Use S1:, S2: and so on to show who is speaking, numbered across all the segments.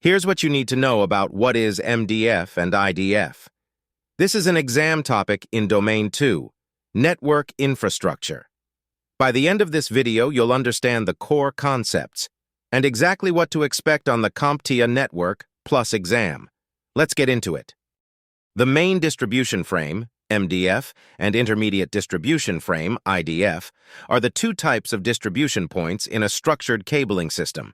S1: Here's what you need to know about what is MDF and IDF. This is an exam topic in Domain 2, Network Infrastructure. By the end of this video, you'll understand the core concepts and exactly what to expect on the CompTIA Network plus exam. Let's get into it. The main distribution frame, MDF, and intermediate distribution frame, IDF, are the two types of distribution points in a structured cabling system.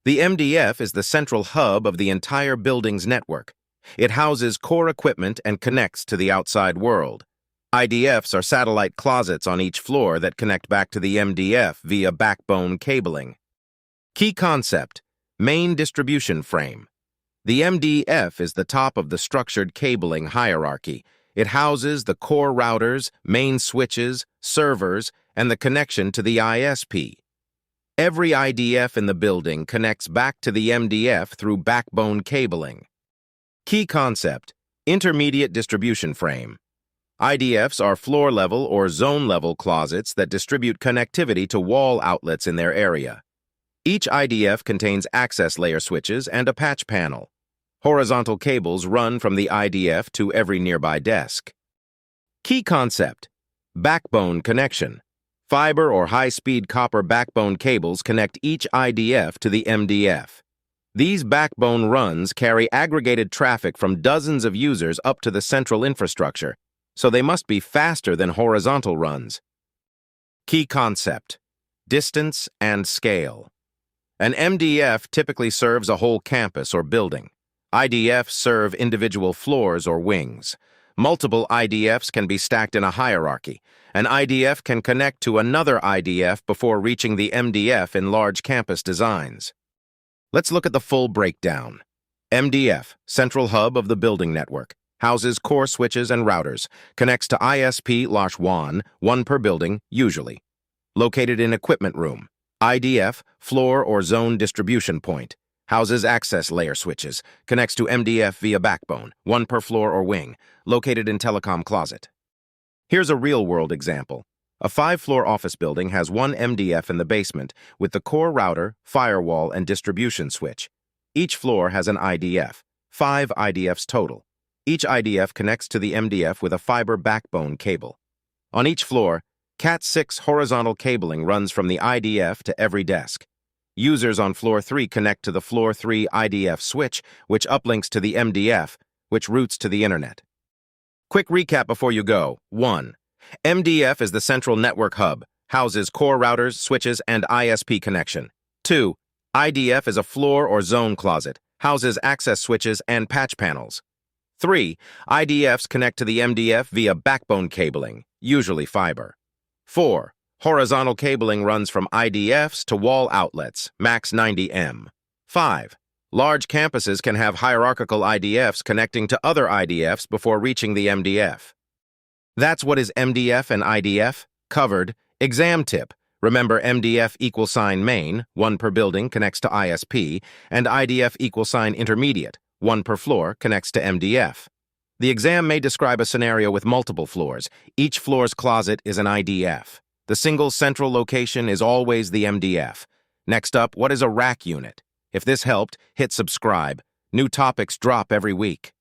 S1: The MDF is the central hub of the entire building's network. It houses core equipment and connects to the outside world. IDFs are satellite closets on each floor that connect back to the MDF via backbone cabling. Key concept: main distribution frame. The MDF is the top of the structured cabling hierarchy. It houses the core routers, main switches, servers, and the connection to the ISP. Every IDF in the building connects back to the MDF through backbone cabling. Key concept: intermediate distribution frame. IDFs are floor-level or zone-level closets that distribute connectivity to wall outlets in their area. Each IDF contains access layer switches and a patch panel. Horizontal cables run from the IDF to every nearby desk. Key concept: backbone connection. Fiber or high-speed copper backbone cables connect each IDF to the MDF. These backbone runs carry aggregated traffic from dozens of users up to the central infrastructure, so they must be faster than horizontal runs. Key concept: distance and scale. An MDF typically serves a whole campus or building. IDFs serve individual floors or wings. Multiple IDFs can be stacked in a hierarchy. An IDF can connect to another IDF before reaching the MDF in large campus designs. Let's look at the full breakdown. MDF, central hub of the building network, houses core switches and routers, connects to ISP/WAN, one per building, usually. Located in equipment room. IDF, floor or zone distribution point, houses access layer switches, connects to MDF via backbone, one per floor or wing, located in telecom closet. Here's a real-world example. A 5-floor office building has one MDF in the basement with the core router, firewall, and distribution switch. Each floor has an IDF, 5 IDFs total. Each IDF connects to the MDF with a fiber backbone cable. On each floor, Cat6 horizontal cabling runs from the IDF to every desk. Users on floor 3 connect to the floor 3 IDF switch, which uplinks to the MDF, which routes to the internet. Quick recap before you go. 1. MDF is the central network hub, houses core routers, switches, and ISP connection. 2. IDF is a floor or zone closet, houses access switches and patch panels. 3. IDFs connect to the MDF via backbone cabling, usually fiber. 4. Horizontal cabling runs from IDFs to wall outlets, max 90 m. 5. Large campuses can have hierarchical IDFs connecting to other IDFs before reaching the MDF. That's what is MDF and IDF. Covered. Exam tip. Remember MDF =Main, one per building, connects to ISP, and IDF Intermediate, one per floor, connects to MDF. The exam may describe a scenario with multiple floors. Each floor's closet is an IDF. The single central location is always the MDF. Next up, what is a rack unit? If this helped, hit subscribe. New topics drop every week.